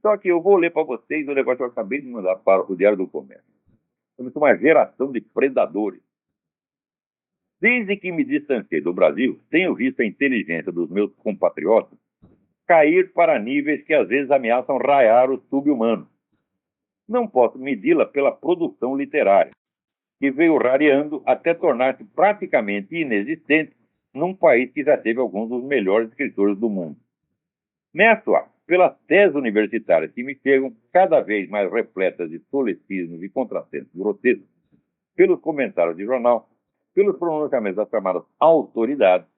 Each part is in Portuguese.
Então aqui eu vou ler para vocês o negócio que eu acabei de mandar para o Diário do Comércio. Somos uma geração de predadores. Desde que me distanciei do Brasil, tenho visto a inteligência dos meus compatriotas cair para níveis que às vezes ameaçam raiar o sub-humano. Não posso medi-la pela produção literária, que veio rareando até tornar-se praticamente inexistente num país que já teve alguns dos melhores escritores do mundo. Meço-a pelas teses universitárias que me chegam cada vez mais repletas de solecismos e contrassensos grotescos, pelos comentários de jornal, pelos pronunciamentos das chamadas autoridades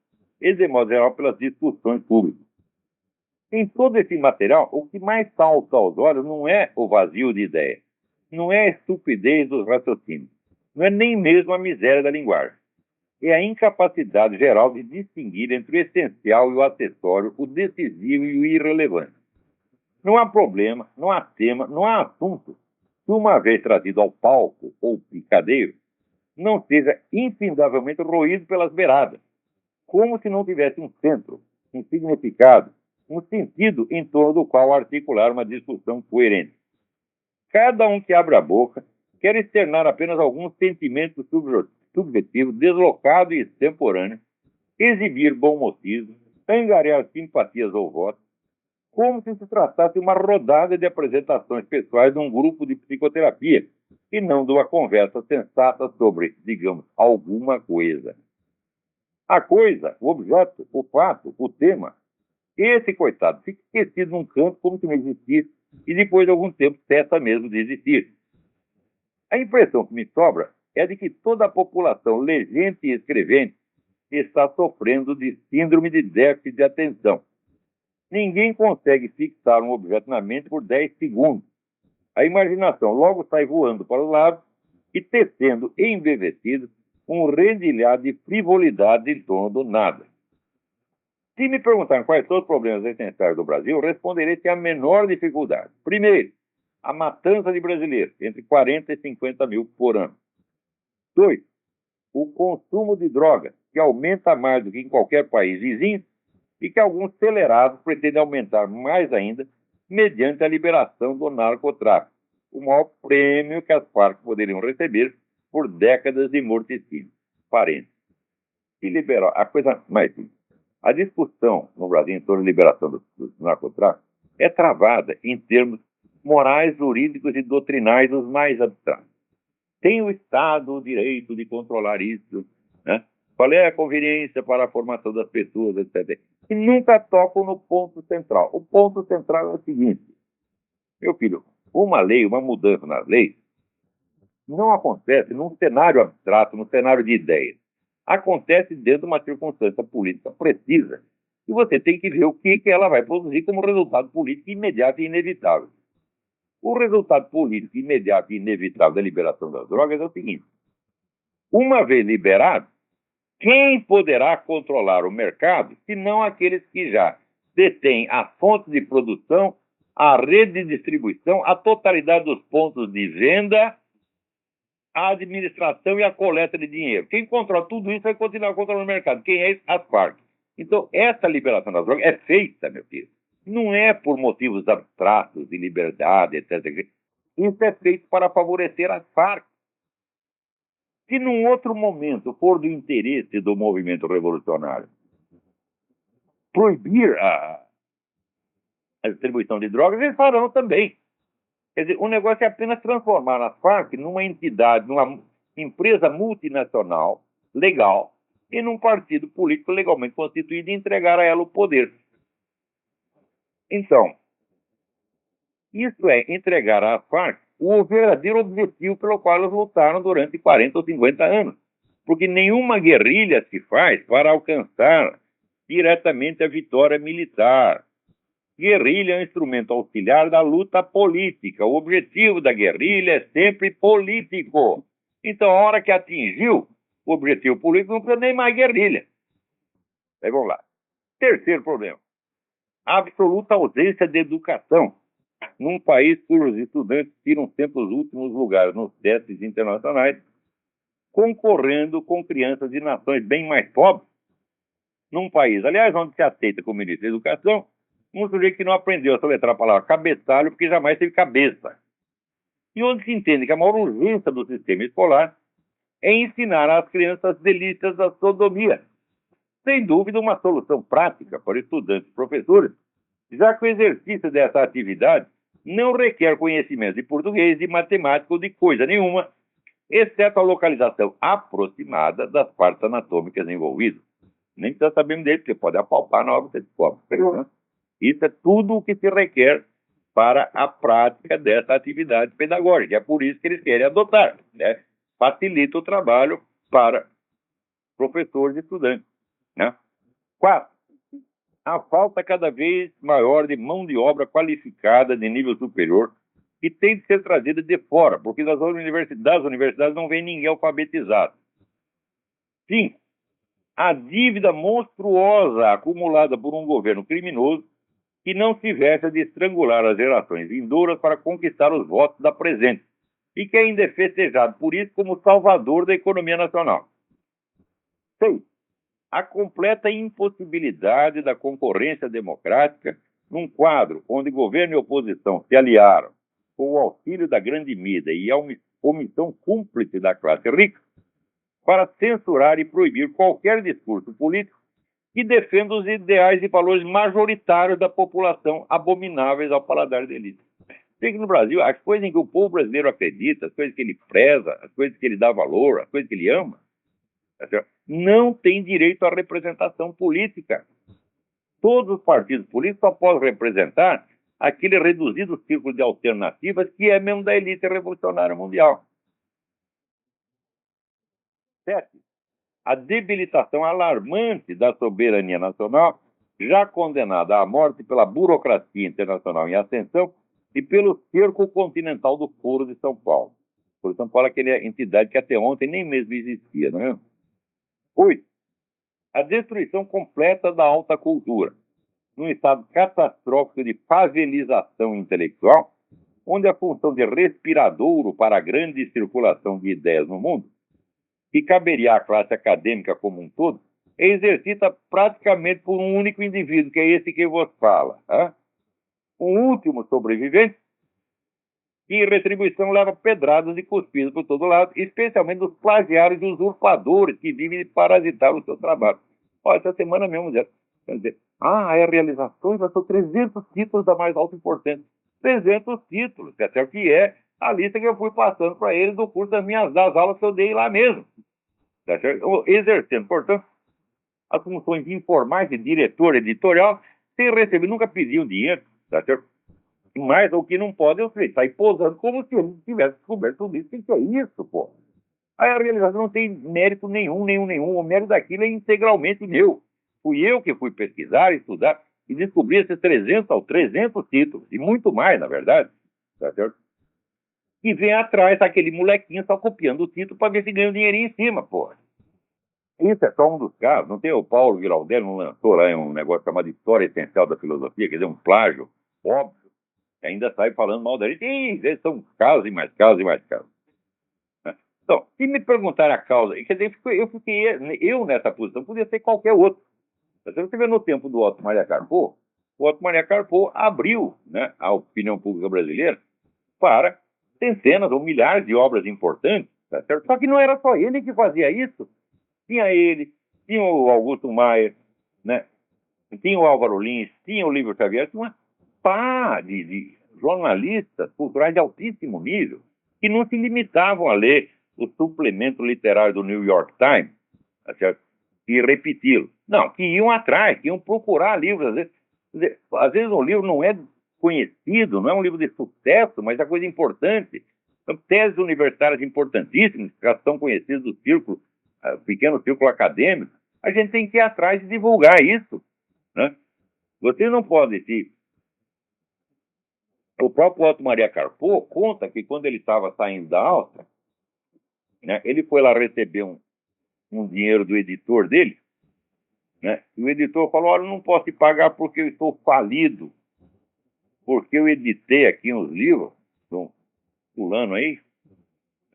e, de modo geral, pelas discussões públicas. Em todo esse material, o que mais salta aos olhos não é o vazio de ideias, não é a estupidez dos raciocínios, não é nem mesmo a miséria da linguagem. É a incapacidade geral de distinguir entre o essencial e o acessório, o decisivo e o irrelevante. Não há problema, não há tema, não há assunto que, uma vez trazido ao palco ou picadeiro, não seja infindavelmente roído pelas beiradas, como se não tivesse um centro, um significado, um sentido em torno do qual articular uma discussão coerente. Cada um que abre a boca quer externar apenas alguns sentimentos subjetivos, deslocados e extemporâneos, exibir bom motismo, angariar simpatias ou votos, como se se tratasse de uma rodada de apresentações pessoais de um grupo de psicoterapia, e não de uma conversa sensata sobre, digamos, alguma coisa. A coisa, o objeto, o fato, o tema, esse coitado fica esquecido num canto como se não existisse, e depois de algum tempo cessa mesmo de existir. A impressão que me sobra é de que toda a população legente e escrevente está sofrendo de síndrome de déficit de atenção. Ninguém consegue fixar um objeto na mente por 10 segundos. A imaginação logo sai voando para os lados e tecendo embevecido um rendilhado de frivolidade em torno do nada. Se me perguntarem quais são os problemas essenciais do Brasil, responderei sem a menor dificuldade. Primeiro, a matança de brasileiros, entre 40 e 50 mil por ano. 2. O consumo de drogas, que aumenta mais do que em qualquer país vizinho e que alguns acelerados pretendem aumentar mais ainda mediante a liberação do narcotráfico, o maior prêmio que as Farc poderiam receber por décadas de morticínio. Parênteses. Se liberar, a coisa mais simples. A discussão no Brasil em torno da liberação do narcotráfico é travada em termos morais, jurídicos e doutrinais os mais abstratos. Tem o Estado o direito de controlar isso, né? Qual é a conveniência para a formação das pessoas, etc. E nunca tocam no ponto central. O ponto central é o seguinte: meu filho, uma lei, uma mudança nas leis, não acontece num cenário abstrato, num cenário de ideias. Acontece dentro de uma circunstância política precisa. E você tem que ver o que ela vai produzir como resultado político imediato e inevitável. O resultado político imediato e inevitável da liberação das drogas é o seguinte: uma vez liberado, quem poderá controlar o mercado, se não aqueles que já detêm as fontes de produção, a rede de distribuição, a totalidade dos pontos de venda, a administração e a coleta de dinheiro. Quem controla tudo isso vai continuar controlando o mercado. Quem é? As Farc. Então, essa liberação das drogas é feita, meu filho. Não é por motivos abstratos de liberdade, etc. Isso é feito para favorecer as Farc. Se num outro momento for do interesse do movimento revolucionário proibir a distribuição de drogas, eles farão também. Quer dizer, o negócio é apenas transformar as Farc numa entidade, numa empresa multinacional, legal, e num partido político legalmente constituído e entregar a ela o poder. Então, isso é entregar às Farc o verdadeiro objetivo pelo qual elas lutaram durante 40 ou 50 anos. Porque nenhuma guerrilha se faz para alcançar diretamente a vitória militar. Guerrilha é um instrumento auxiliar da luta política. O objetivo da guerrilha é sempre político. Então, a hora que atingiu o objetivo político, não precisa nem mais guerrilha. Aí vamos lá. Terceiro problema: a absoluta ausência de educação. Num país cujos estudantes tiram sempre os últimos lugares nos testes internacionais, concorrendo com crianças de nações bem mais pobres, num país, aliás, onde se aceita como ministro da educação Um sujeito que não aprendeu a soletrar a palavra cabeçalho porque jamais teve cabeça. E onde se entende que a maior urgência do sistema escolar é ensinar às crianças as delícias da sodomia. Sem dúvida, uma solução prática para estudantes e professores, já que o exercício dessa atividade não requer conhecimento de português, de matemática ou de coisa nenhuma, exceto a localização aproximada das partes anatômicas envolvidas. Nem precisa saber dele, porque pode apalpar na hora que você descobre. Isso é tudo o que se requer para a prática dessa atividade pedagógica. É por isso que eles querem adotar, né? Facilita o trabalho para professores e estudantes, né? 4. A falta cada vez maior de mão de obra qualificada de nível superior que tem de ser trazida de fora, porque das universidades não vem ninguém alfabetizado. 5. A dívida monstruosa acumulada por um governo criminoso que não se veste de estrangular as gerações vindouras para conquistar os votos da presente e que ainda é festejado por isso como salvador da economia nacional. 6. A completa impossibilidade da concorrência democrática num quadro onde governo e oposição se aliaram com o auxílio da grande mídia e a omissão cúmplice da classe rica para censurar e proibir qualquer discurso político que defenda os ideais e valores majoritários da população abomináveis ao paladar da elite. Sei que no Brasil, as coisas em que o povo brasileiro acredita, as coisas que ele preza, as coisas que ele dá valor, as coisas que ele ama, não tem direito à representação política. Todos os partidos políticos só podem representar aquele reduzido círculo de alternativas que é mesmo da elite revolucionária mundial. 7. A debilitação alarmante da soberania nacional, já condenada à morte pela burocracia internacional em ascensão e pelo cerco continental do Foro de São Paulo. O Foro de São Paulo é aquela entidade que até ontem nem mesmo existia, não é? 8. A destruição completa da alta cultura, num estado catastrófico de favelização intelectual, onde a função de respiradouro para a grande circulação de ideias no mundo, que caberia à classe acadêmica como um todo, é exercida praticamente por um único indivíduo, que é esse que vos fala. Um último sobrevivente, que em retribuição leva pedradas e cuspidas por todo lado, especialmente dos plagiários e usurpadores que vivem de parasitar o seu trabalho. Olha, essa semana mesmo, quer dizer, é realizações, são 300 títulos da mais alta importância. 300 títulos, que é a lista que eu fui passando para eles do curso das aulas que eu dei lá mesmo. Exercendo, portanto, as funções informais de diretor editorial, sem receber, nunca pediam dinheiro, tá certo? Mas o que não pode é você sair posando como se ele tivesse descoberto tudo isso. O que é isso, pô? Aí a realização não tem mérito nenhum. O mérito daquilo é integralmente meu. Fui eu que fui pesquisar, estudar e descobri esses 300 títulos, e muito mais, na verdade, tá certo? E vem atrás aquele molequinho só copiando o título para ver se ganha um dinheirinho em cima, porra. Isso é só um dos casos. Não tem o Paulo Giraldelli, não lançou lá um negócio chamado História Essencial da Filosofia, quer dizer, um plágio óbvio, que ainda sai falando mal da gente. E são casos e mais casos e mais casos. Então, se me perguntar a causa, quer dizer, eu nessa posição, podia ser qualquer outro. Você vê no tempo do Otto Maria Carpo, o Otto Maria Carpo abriu, né, a opinião pública brasileira para centenas ou milhares de obras importantes, tá certo? Só que não era só ele que fazia isso. Tinha ele, tinha o Augusto Maia, né? Tinha o Álvaro Lins, tinha o Lívio Xavier, tinha uma pá de jornalistas culturais de altíssimo nível que não se limitavam a ler o suplemento literário do New York Times, tá certo? E repeti-lo. Não, que iam atrás, que iam procurar livros. Às vezes um livro não é conhecido, não é um livro de sucesso, mas é coisa importante. São teses universitárias importantíssimas, que já são conhecidas do círculo, pequeno círculo acadêmico. A gente tem que ir atrás e divulgar isso, né? Você não pode se... O próprio Otto Maria Carpo conta que quando ele estava saindo da Áustria, né, ele foi lá receber um dinheiro do editor dele, né? E o editor falou: olha, eu não posso te pagar porque eu estou falido, porque eu editei aqui uns livros, um fulano aí,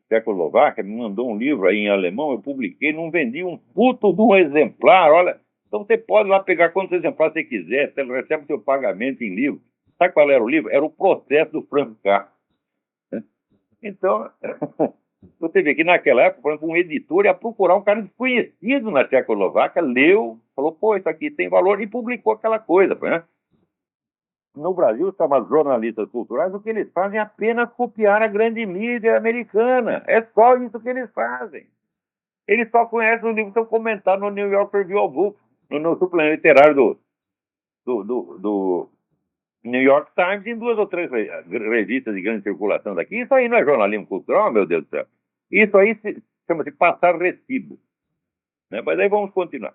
Tchecoslováquia, me mandou um livro aí em alemão, eu publiquei, não vendi um puto de um exemplar, olha, Então você pode lá pegar quantos exemplares você quiser, você recebe o seu pagamento em livro. Sabe qual era o livro? Era o Processo do Franco Kafka. Então, você vê que naquela época, por exemplo, um editor ia procurar um cara desconhecido na Tchecoslováquia, leu, falou, pô, isso aqui tem valor, e publicou aquela coisa, né? No Brasil, os chamados jornalistas culturais, o que eles fazem é apenas copiar a grande mídia americana. É só isso que eles fazem. Eles só conhecem os livros que estão comentados no New York Review of Books, no suplemento literário do New York Times, em 2 ou 3 revistas de grande circulação daqui. Isso aí não é jornalismo cultural, meu Deus do céu. Isso aí chama-se passar recibo. Né? Mas aí vamos continuar.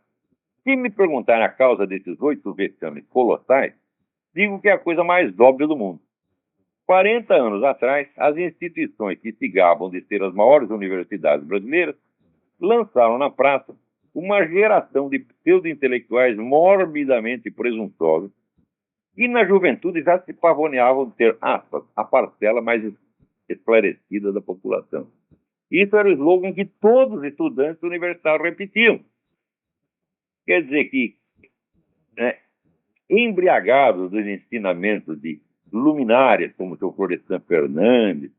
Se me perguntarem a causa desses 8 vexames colossais, digo que é a coisa mais óbvia do mundo. 40 anos atrás, as instituições que se gabam de ser as maiores universidades brasileiras lançaram na praça uma geração de pseudo-intelectuais morbidamente presunçosos e na juventude já se pavoneavam de ter, aspas, a parcela mais esclarecida da população. Isso era o slogan que todos os estudantes universitários repetiam. Quer dizer que, embriagados dos ensinamentos de luminárias, como o seu Florestan Fernandes,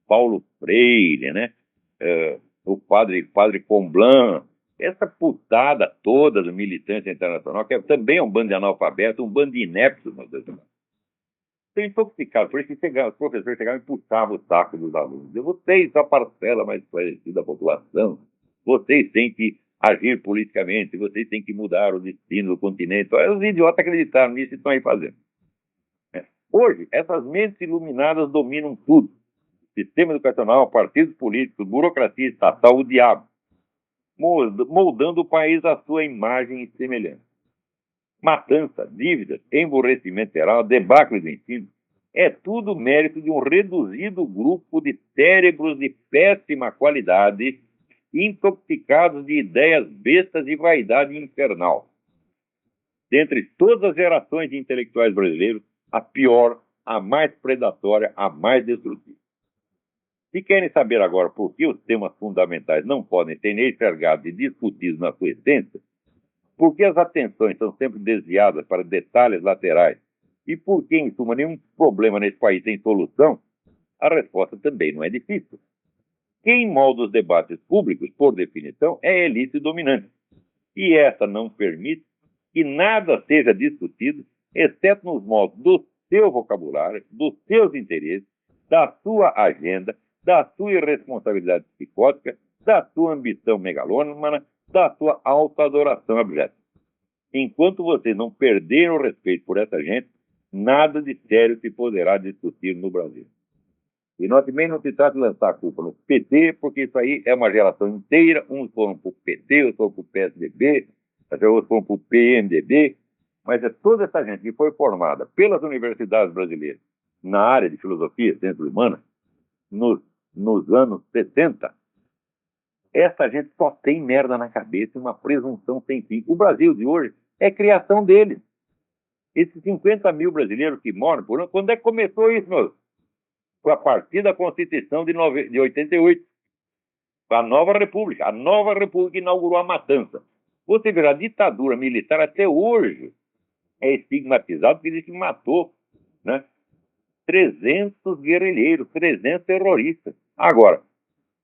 Paulo Freire, né? O padre Comblan, essa putada toda do militância internacional, que também é um bando de analfabeto, um bando de ineptos, meu Deus do céu. Estou intoxicado, por isso que os professores chegavam e puxavam o saco dos alunos. Vocês são a parcela mais esclarecida da população, vocês têm que agir politicamente, vocês têm que mudar o destino do continente. Os idiotas acreditaram nisso e estão aí fazendo. Hoje, essas mentes iluminadas dominam tudo. Sistema educacional, partidos políticos, burocracia estatal, o diabo. Moldando o país à sua imagem e semelhança. Matança, dívidas, emborrecimento geral, debacle do ensino, é tudo mérito de um reduzido grupo de cérebros de péssima qualidade, intoxicados de ideias bestas e vaidade infernal. Dentre todas as gerações de intelectuais brasileiros, a pior, a mais predatória, a mais destrutiva. Se querem saber agora por que os temas fundamentais não podem ser nem enxergados e discutidos na sua essência, por que as atenções são sempre desviadas para detalhes laterais e por que, em suma, nenhum problema nesse país tem solução, a resposta também não é difícil. Quem molda os debates públicos, por definição, é a elite dominante. E essa não permite que nada seja discutido, exceto nos moldes do seu vocabulário, dos seus interesses, da sua agenda, da sua irresponsabilidade psicótica, da sua ambição megalômana, da sua autoadoração abjeta. Enquanto vocês não perderem o respeito por essa gente, nada de sério se poderá discutir no Brasil. E nós também não se trata de lançar a culpa no PT, porque isso aí é uma geração inteira, uns foram para o PT, outros foram para o PSDB, outros foram para o PMDB, mas é toda essa gente que foi formada pelas universidades brasileiras na área de filosofia e ciências humanas, nos anos 60, essa gente só tem merda na cabeça e uma presunção sem fim. O Brasil de hoje é criação deles. Esses 50 mil brasileiros que moram por ano, quando é que começou isso, meu? Foi a partir da Constituição de 88. A nova República. A nova República inaugurou a matança. Você verá, a ditadura militar até hoje é estigmatizado porque diz que matou, né, 300 guerrilheiros, 300 terroristas. Agora,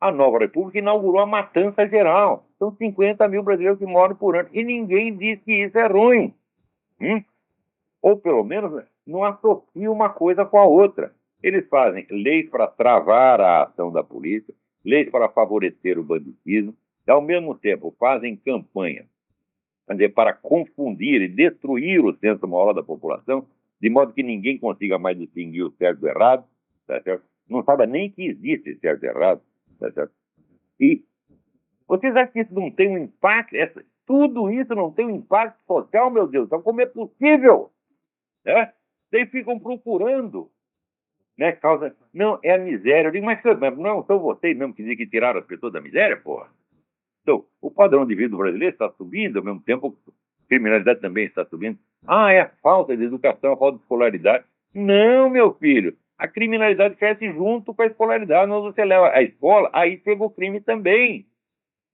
a nova República inaugurou a matança geral. São 50 mil brasileiros que moram por ano. E ninguém diz que isso é ruim. Ou, pelo menos, não associa uma coisa com a outra. Eles fazem leis para travar a ação da polícia, leis para favorecer o banditismo, e, ao mesmo tempo, fazem campanha para confundir e destruir o senso moral da população, de modo que ninguém consiga mais distinguir o certo do errado, tá certo? Não sabe nem que existe certo e errado, tá certo? E vocês acham que isso não tem um impacto? Tudo isso não tem um impacto social, meu Deus? Então, como é possível? Né? Eles ficam procurando, né, causa... Não, é a miséria. Eu digo, mas não são vocês mesmo que dizem que tiraram as pessoas da miséria, porra? Então, o padrão de vida do brasileiro está subindo, ao mesmo tempo a criminalidade também está subindo. É a falta de educação, a falta de escolaridade. Não, meu filho. A criminalidade cresce junto com a escolaridade. Quando você leva a escola, aí chega o crime também.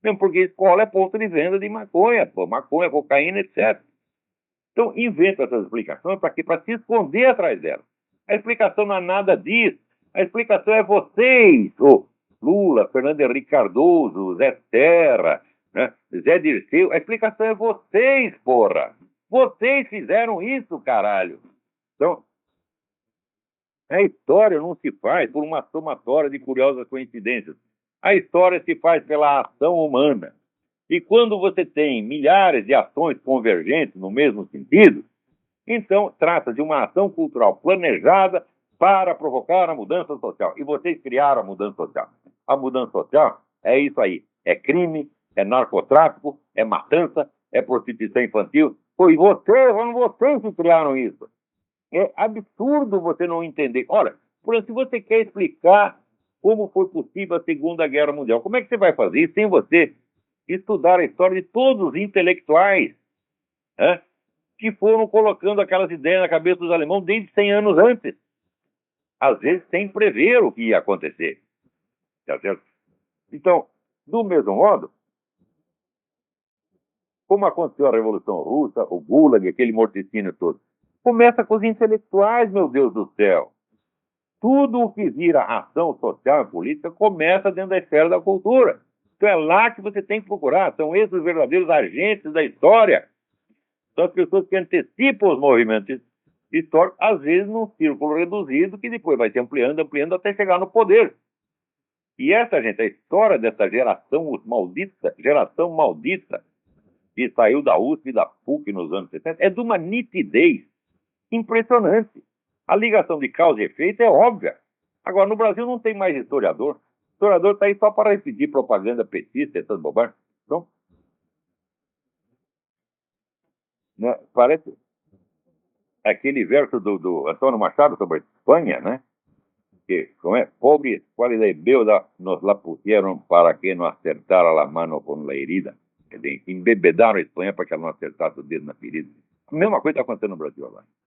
Mesmo porque escola é ponto de venda de maconha, pô, maconha, cocaína, etc. Então, inventa essas explicações para quê? Para se esconder atrás delas. A explicação não é nada disso. A explicação é vocês, o Lula, Fernando Henrique Cardoso, Zé Serra, né, Zé Dirceu. A explicação é vocês, porra. Vocês fizeram isso, caralho. Então, a história não se faz por uma somatória de curiosas coincidências. A história se faz pela ação humana. E quando você tem milhares de ações convergentes no mesmo sentido, então trata de uma ação cultural planejada para provocar a mudança social. E vocês criaram a mudança social. A mudança social é isso aí. É crime, é narcotráfico, é matança, é prostituição infantil. Foi vocês que criaram isso. É absurdo você não entender. Olha, por exemplo, se você quer explicar como foi possível a Segunda Guerra Mundial, como é que você vai fazer isso sem você estudar a história de todos os intelectuais, né, que foram colocando aquelas ideias na cabeça dos alemães desde 100 anos antes, às vezes sem prever o que ia acontecer. Tá certo? Então, do mesmo modo, como aconteceu a Revolução Russa, o Gulag, aquele morticínio todo, começa com os intelectuais, meu Deus do céu. Tudo o que vira ação social e política começa dentro da esfera da cultura. Então é lá que você tem que procurar. São esses os verdadeiros agentes da história. São as pessoas que antecipam os movimentos históricos, às vezes num círculo reduzido, que depois vai se ampliando, ampliando até chegar no poder. E essa, gente, a história dessa geração maldita, que saiu da USP e da PUC nos anos 70, é de uma nitidez impressionante. A ligação de causa e efeito é óbvia. Agora, no Brasil não tem mais historiador. O historiador está aí só para repetir propaganda petista, essas bobagens. Então, né, parece aquele verso do Antônio Machado sobre a Espanha, né? Que, como é? Pobres cuales de deuda nos la pusieron para que não acertara la mano con la herida. Quer dizer, embebedaram a Espanha para que ela não acertasse o dedo na ferida. A mesma coisa está acontecendo no Brasil agora.